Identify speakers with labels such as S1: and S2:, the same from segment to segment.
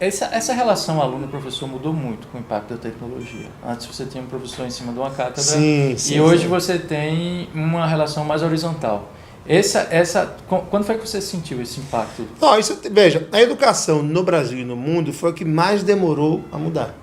S1: essa relação aluno-professor mudou muito com o impacto da tecnologia. Antes você tinha um professor em cima de uma cátedra e hoje você tem uma relação mais horizontal. Quando foi que você sentiu esse impacto?
S2: Não, veja, a educação no Brasil e no mundo foi o que mais demorou a mudar.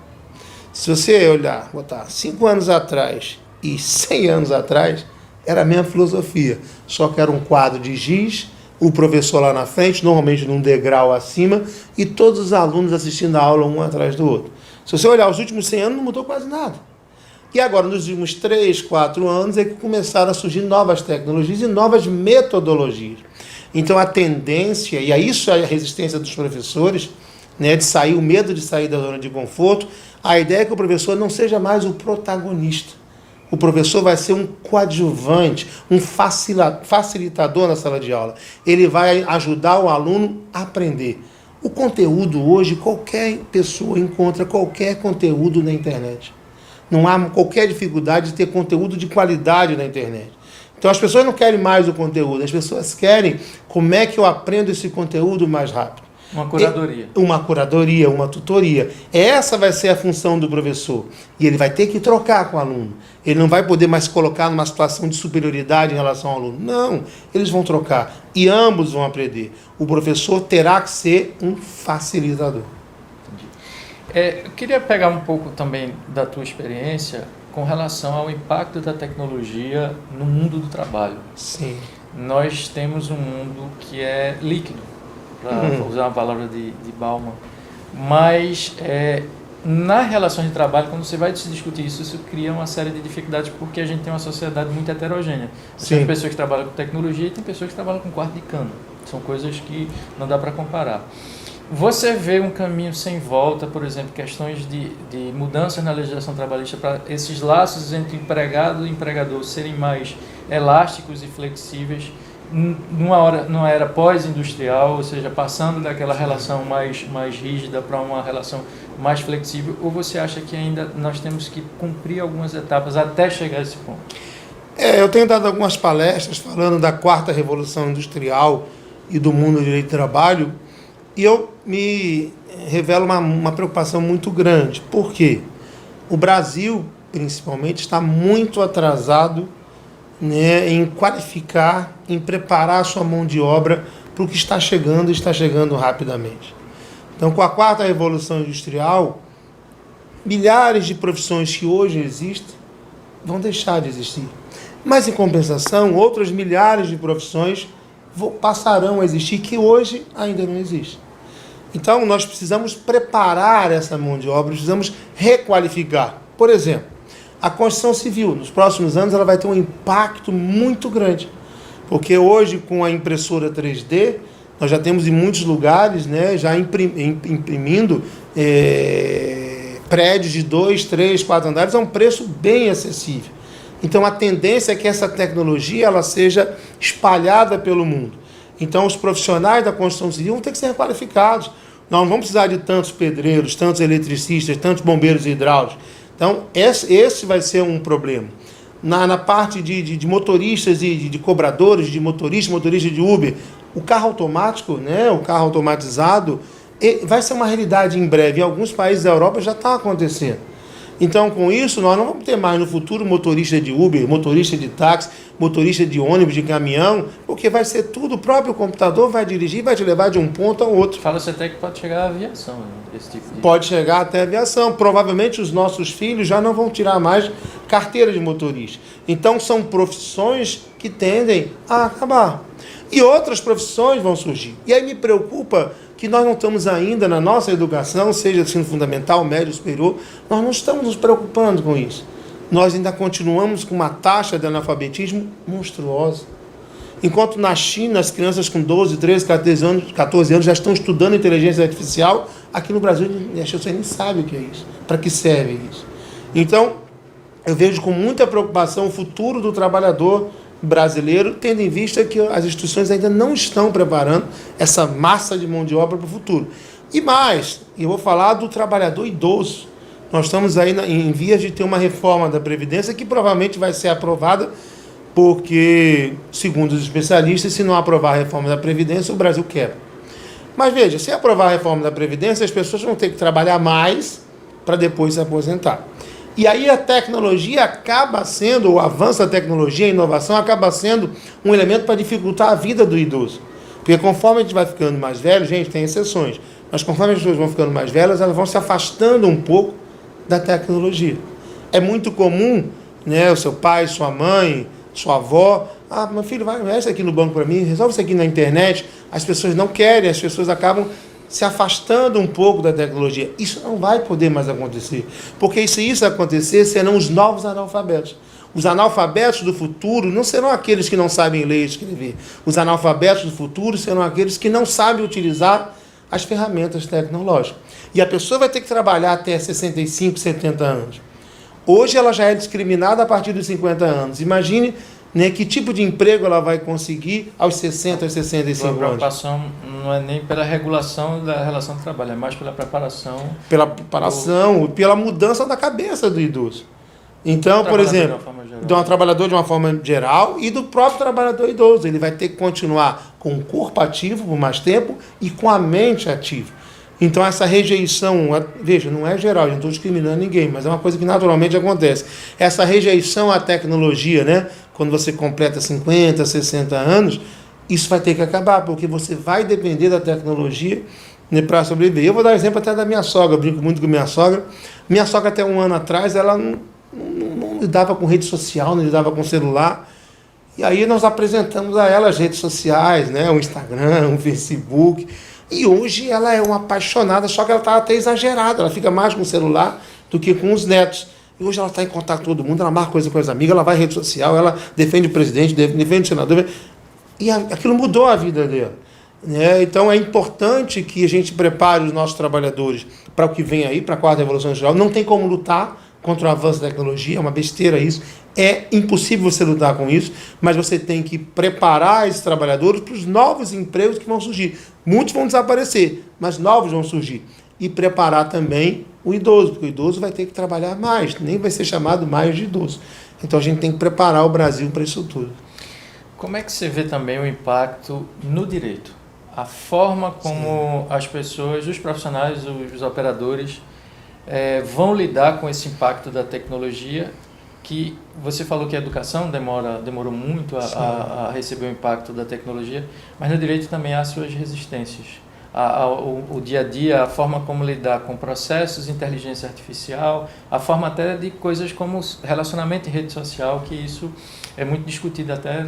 S2: Se você olhar, botar 5 anos atrás e 100 anos atrás, era a mesma filosofia, só que era um quadro de giz, o professor lá na frente, normalmente num degrau acima, e todos os alunos assistindo a aula um atrás do outro. Se você olhar os últimos 100 anos, não mudou quase nada. E agora, nos últimos 3, 4 anos, é que começaram a surgir novas tecnologias e novas metodologias. Então, a tendência, e isso é a resistência dos professores, né, de sair, o medo de sair da zona de conforto, a ideia é que o professor não seja mais o protagonista. O professor vai ser um coadjuvante, um facilitador na sala de aula. Ele vai ajudar o aluno a aprender. O conteúdo hoje, qualquer pessoa encontra qualquer conteúdo na internet. Não há qualquer dificuldade de ter conteúdo de qualidade na internet. Então as pessoas não querem mais o conteúdo, as pessoas querem como é que eu aprendo esse conteúdo mais rápido.
S1: Uma curadoria.
S2: Uma curadoria, uma tutoria. Essa vai ser a função do professor. E ele vai ter que trocar com o aluno. Ele não vai poder mais colocar numa situação de superioridade em relação ao aluno. Não, eles vão trocar. E ambos vão aprender. O professor terá que ser um facilitador.
S1: Eu queria pegar um pouco também da tua experiência com relação ao impacto da tecnologia no mundo do trabalho.
S2: Sim.
S1: Nós temos um mundo que é líquido, para usar uma palavra de Bauman, mas na relação de trabalho, quando você vai se discutir isso cria uma série de dificuldades, porque a gente tem uma sociedade muito heterogênea. Tem pessoas que trabalham com tecnologia e tem pessoas que trabalham com quarto de cano. São coisas que não dá para comparar. Você vê um caminho sem volta, por exemplo, questões de mudanças na legislação trabalhista para esses laços entre empregado e empregador serem mais elásticos e flexíveis numa era pós-industrial, ou seja, passando daquela relação mais rígida para uma relação mais flexível, ou você acha que ainda nós temos que cumprir algumas etapas até chegar a esse ponto?
S2: Eu tenho dado algumas palestras falando da 4ª Revolução Industrial e do mundo do direito do trabalho, e eu me revelo uma preocupação muito grande. Por quê? O Brasil, principalmente, está muito atrasado, né, em qualificar, em preparar a sua mão de obra para o que está chegando e está chegando rapidamente. Então, com a 4ª Revolução Industrial, milhares de profissões que hoje existem vão deixar de existir. Mas, em compensação, outras milhares de profissões passarão a existir que hoje ainda não existem. Então, nós precisamos preparar essa mão de obra, precisamos requalificar. Por exemplo, a construção civil, nos próximos anos, ela vai ter um impacto muito grande. Porque hoje, com a impressora 3D, nós já temos em muitos lugares, né, já imprimindo prédios de 2, 3, 4 andares a um preço bem acessível. Então, a tendência é que essa tecnologia ela seja espalhada pelo mundo. Então, os profissionais da construção civil vão ter que ser requalificados. Nós não vamos precisar de tantos pedreiros, tantos eletricistas, tantos bombeiros hidráulicos. Então, esse vai ser um problema. Na parte de motoristas e de cobradores, de motorista de Uber, o carro automático, né, o carro automatizado, vai ser uma realidade em breve. Em alguns países da Europa já está acontecendo. Então, com isso, nós não vamos ter mais no futuro motorista de Uber, motorista de táxi, motorista de ônibus, de caminhão, porque vai ser tudo, o próprio computador vai dirigir e vai te levar de um ponto ao outro.
S1: Fala-se até que pode chegar à aviação, esse tipo de...
S2: Pode chegar até a aviação. Provavelmente os nossos filhos já não vão tirar mais carteira de motorista. Então, são profissões que tendem a acabar. E outras profissões vão surgir. E aí me preocupa que nós não estamos ainda na nossa educação, seja ensino fundamental, médio, superior, nós não estamos nos preocupando com isso. Nós ainda continuamos com uma taxa de analfabetismo monstruosa. Enquanto na China as crianças com 12, 13, 14 anos já estão estudando inteligência artificial, aqui no Brasil as pessoas nem sabem o que é isso, para que serve isso. Então, eu vejo com muita preocupação o futuro do trabalhador brasileiro, tendo em vista que as instituições ainda não estão preparando essa massa de mão de obra para o futuro. E mais, eu vou falar do trabalhador idoso. Nós estamos aí em vias de ter uma reforma da Previdência que provavelmente vai ser aprovada porque, segundo os especialistas, se não aprovar a reforma da Previdência, o Brasil quebra. Mas veja, se aprovar a reforma da Previdência, as pessoas vão ter que trabalhar mais para depois se aposentar. E aí a tecnologia acaba sendo, o avanço da tecnologia, a inovação acaba sendo um elemento para dificultar a vida do idoso. Porque conforme a gente vai ficando mais velho, gente, tem exceções, mas conforme as pessoas vão ficando mais velhas, elas vão se afastando um pouco da tecnologia. É muito comum, né, o seu pai, sua mãe, sua avó, meu filho, vai isso aqui no banco para mim, resolve isso aqui na internet. As pessoas não querem, as pessoas acabam se afastando um pouco da tecnologia. Isso não vai poder mais acontecer, porque se isso acontecer, serão os novos analfabetos. Os analfabetos do futuro não serão aqueles que não sabem ler e escrever. Os analfabetos do futuro serão aqueles que não sabem utilizar as ferramentas tecnológicas. E a pessoa vai ter que trabalhar até 65, 70 anos. Hoje ela já é discriminada a partir dos 50 anos. Imagine, né, que tipo de emprego ela vai conseguir aos 60, aos 65 anos.
S1: A preocupação não é nem pela regulação da relação de trabalho, é mais pela preparação.
S2: Pela preparação, pela mudança da cabeça do idoso. Então, por exemplo, de um trabalhador de uma forma geral e do próprio trabalhador idoso. Ele vai ter que continuar com o corpo ativo por mais tempo e com a mente ativa. Então, essa rejeição, veja, não é geral, eu não estou discriminando ninguém, mas é uma coisa que naturalmente acontece. Essa rejeição à tecnologia, né? Quando você completa 50, 60 anos, isso vai ter que acabar, porque você vai depender da tecnologia, né, para sobreviver. Eu vou dar um exemplo até da minha sogra, eu brinco muito com minha sogra. Minha sogra, até um ano atrás, ela não lidava com rede social, não lidava com celular. E aí nós apresentamos a ela as redes sociais, né? O Instagram, o Facebook. E hoje ela é uma apaixonada, só que ela está até exagerada. Ela fica mais com o celular do que com os netos. E hoje ela está em contato com todo mundo, ela marca coisa com as amigas, ela vai em rede social, ela defende o presidente, defende o senador. E aquilo mudou a vida dela. Né? Então é importante que a gente prepare os nossos trabalhadores para o que vem aí, para a quarta revolução industrial. Não tem como lutar contra o avanço da tecnologia, é uma besteira isso. É impossível você lutar com isso, mas você tem que preparar esses trabalhadores para os novos empregos que vão surgir. Muitos vão desaparecer, mas novos vão surgir. E preparar também o idoso, porque o idoso vai ter que trabalhar mais, nem vai ser chamado mais de idoso. Então a gente tem que preparar o Brasil para isso tudo.
S1: Como é que você vê também o impacto no direito? A forma como as pessoas, os profissionais, os operadores vão lidar com esse impacto da tecnologia, que você falou que a educação demorou muito a receber o impacto da tecnologia, mas no direito também há suas resistências. O dia a dia, a forma como lidar com processos, inteligência artificial, a forma até de coisas como relacionamento em rede social, que isso é muito discutido até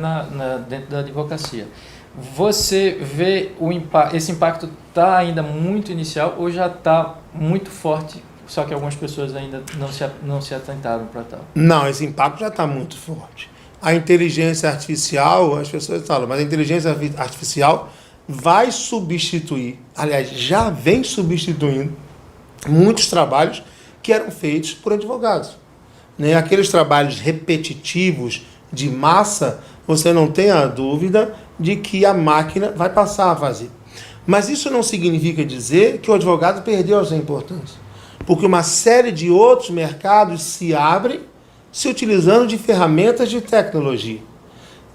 S1: dentro da advocacia. Você vê esse impacto está ainda muito inicial ou já está muito forte, só que algumas pessoas ainda não se atentaram para tal?
S2: Não, esse impacto já está muito forte. A inteligência artificial, as pessoas falam, mas a inteligência artificial vai substituir, aliás, já vem substituindo muitos trabalhos que eram feitos por advogados. Né? Aqueles trabalhos repetitivos de massa, você não tem a dúvida de que a máquina vai passar a fazer. Mas isso não significa dizer que o advogado perdeu a sua importância. Porque uma série de outros mercados se abrem se utilizando de ferramentas de tecnologia.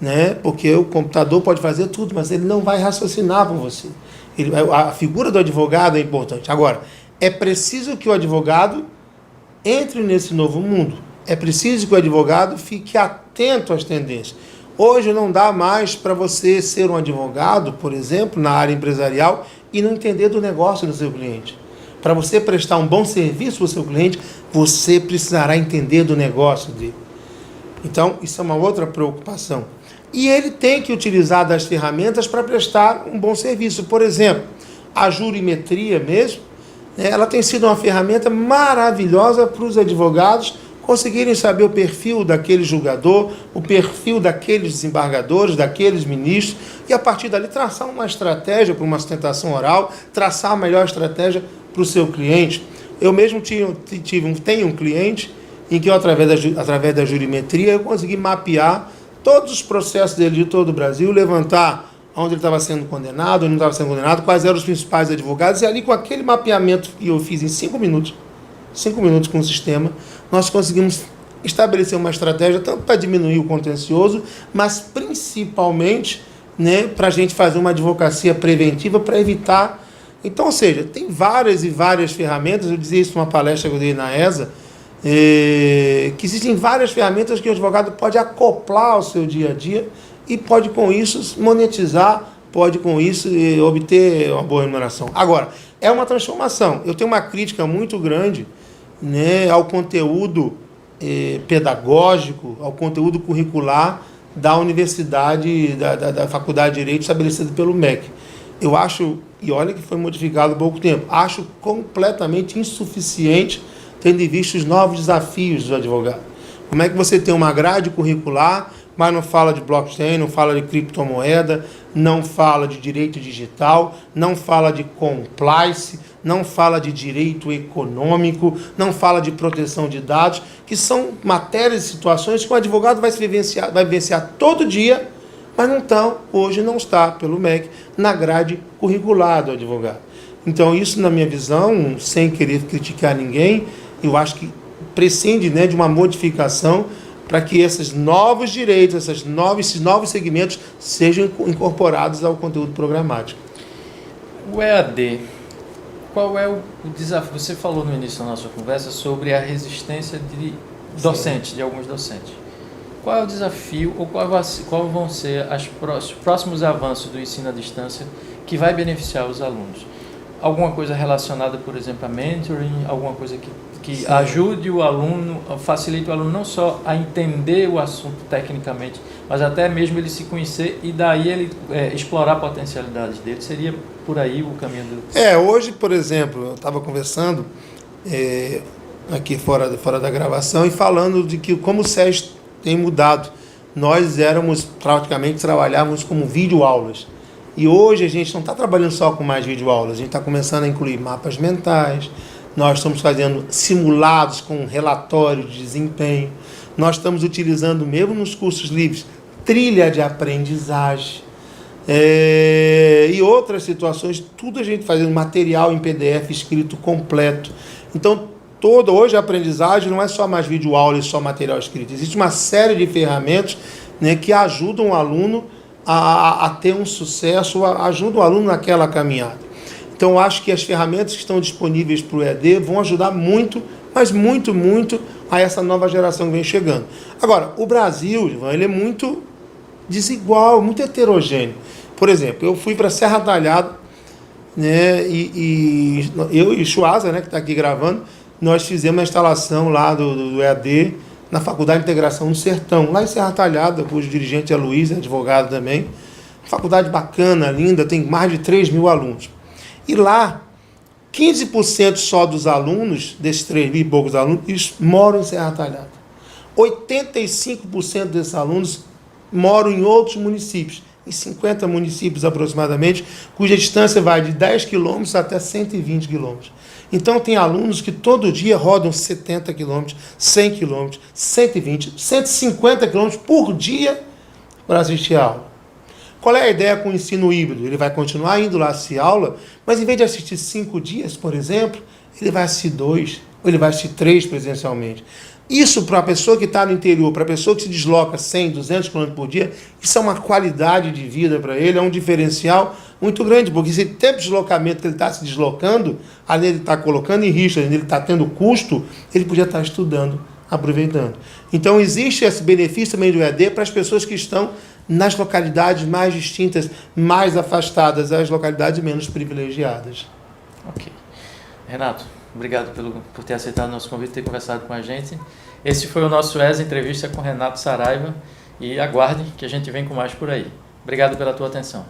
S2: Né? Porque o computador pode fazer tudo, mas ele não vai raciocinar por você. A figura do advogado é importante. Agora, é preciso que o advogado entre nesse novo mundo. É preciso que o advogado fique atento às tendências. Hoje não dá mais para você ser um advogado, por exemplo, na área empresarial e não entender do negócio do seu cliente. Para você prestar um bom serviço para o seu cliente, você precisará entender do negócio dele. Então, isso é uma outra preocupação. E ele tem que utilizar das ferramentas para prestar um bom serviço. Por exemplo, a jurimetria mesmo, ela tem sido uma ferramenta maravilhosa para os advogados conseguirem saber o perfil daquele julgador, o perfil daqueles desembargadores, daqueles ministros, e a partir dali traçar uma estratégia para uma sustentação oral, traçar a melhor estratégia para o seu cliente. Eu mesmo tenho um cliente em que eu, através da jurimetria, eu consegui mapear todos os processos dele de todo o Brasil, levantar onde ele estava sendo condenado, onde não estava sendo condenado, quais eram os principais advogados, e ali com aquele mapeamento que eu fiz em 5 minutos com o sistema, nós conseguimos estabelecer uma estratégia tanto para diminuir o contencioso, mas principalmente, né, para a gente fazer uma advocacia preventiva para evitar. Então, ou seja, tem várias e várias ferramentas, eu dizia isso numa palestra que eu dei na ESA, que existem várias ferramentas que o advogado pode acoplar ao seu dia a dia e pode com isso monetizar, pode com isso obter uma boa remuneração. Agora, é uma transformação. Eu tenho uma crítica muito grande, né, ao conteúdo pedagógico, ao conteúdo curricular da universidade, da Faculdade de Direito estabelecida pelo MEC. Eu acho, e olha que foi modificado há pouco tempo, acho completamente insuficiente, tendo em vista os novos desafios do advogado. Como é que você tem uma grade curricular, mas não fala de blockchain, não fala de criptomoeda, não fala de direito digital, não fala de compliance, não fala de direito econômico, não fala de proteção de dados, que são matérias e situações que o advogado vai vivenciar todo dia, mas hoje não está, pelo MEC, na grade curricular do advogado. Então, isso, na minha visão, sem querer criticar ninguém, eu acho que prescinde, né, de uma modificação para que esses novos direitos, esses novos segmentos sejam incorporados ao conteúdo programático.
S1: O EAD, qual é o desafio? Você falou no início da nossa conversa sobre a resistência de docentes, de alguns docentes. Qual é o desafio ou qual vão ser os próximos avanços do ensino à distância que vai beneficiar os alunos? Alguma coisa relacionada, por exemplo, a mentoring, alguma coisa que ajude o aluno, facilite o aluno não só a entender o assunto tecnicamente, mas até mesmo ele se conhecer e daí ele explorar potencialidades dele. Seria por aí o caminho do...
S2: Hoje, por exemplo, eu estava conversando aqui fora da gravação e falando de que como o SES tem mudado. Nós trabalhávamos como videoaulas. E hoje a gente não está trabalhando só com mais videoaulas, a gente está começando a incluir mapas mentais, nós estamos fazendo simulados com relatório de desempenho, nós estamos utilizando, mesmo nos cursos livres, trilha de aprendizagem e outras situações, tudo a gente fazendo material em PDF escrito completo. Então, hoje a aprendizagem não é só mais videoaula e só material escrito, existe uma série de ferramentas, né, que ajudam o aluno a ter um sucesso, ajuda o aluno naquela caminhada. Então, eu acho que as ferramentas que estão disponíveis para o EAD vão ajudar muito, mas muito, muito a essa nova geração que vem chegando. Agora, o Brasil, Ivan, ele é muito desigual, muito heterogêneo. Por exemplo, eu fui para Serra Talhada, né, e eu e Chuasa, né, que está aqui gravando, nós fizemos a instalação lá do EAD na Faculdade de Integração do Sertão, lá em Serra Talhada, cujo dirigente é Luiz, é advogado também. Faculdade bacana, linda, tem mais de 3.000 alunos. E lá, 15% só dos alunos, desses 3.000 e poucos alunos, eles moram em Serra Talhada. 85% desses alunos moram em outros municípios, em 50 municípios aproximadamente, cuja distância vai de 10 quilômetros até 120 quilômetros. Então, tem alunos que todo dia rodam 70 quilômetros, 100 quilômetros, 120, 150 quilômetros por dia para assistir a aula. Qual é a ideia com o ensino híbrido? Ele vai continuar indo lá assistir aula, mas em vez de assistir 5 dias, por exemplo, ele vai assistir 2, ou ele vai assistir 3 presencialmente. Isso para a pessoa que está no interior, para a pessoa que se desloca 100, 200 quilômetros por dia, isso é uma qualidade de vida para ele, é um diferencial muito grande, porque esse tempo de deslocamento que ele está se deslocando, além de ele estar colocando em risco, além de ele estar tendo custo, ele podia estar estudando, aproveitando. Então, existe esse benefício também do EAD para as pessoas que estão nas localidades mais distintas, mais afastadas, as localidades menos privilegiadas.
S1: Ok. Renato, obrigado por ter aceitado o nosso convite e ter conversado com a gente. Esse foi o nosso ESA Entrevista com Renato Saraiva e aguardem que a gente vem com mais por aí. Obrigado pela tua atenção.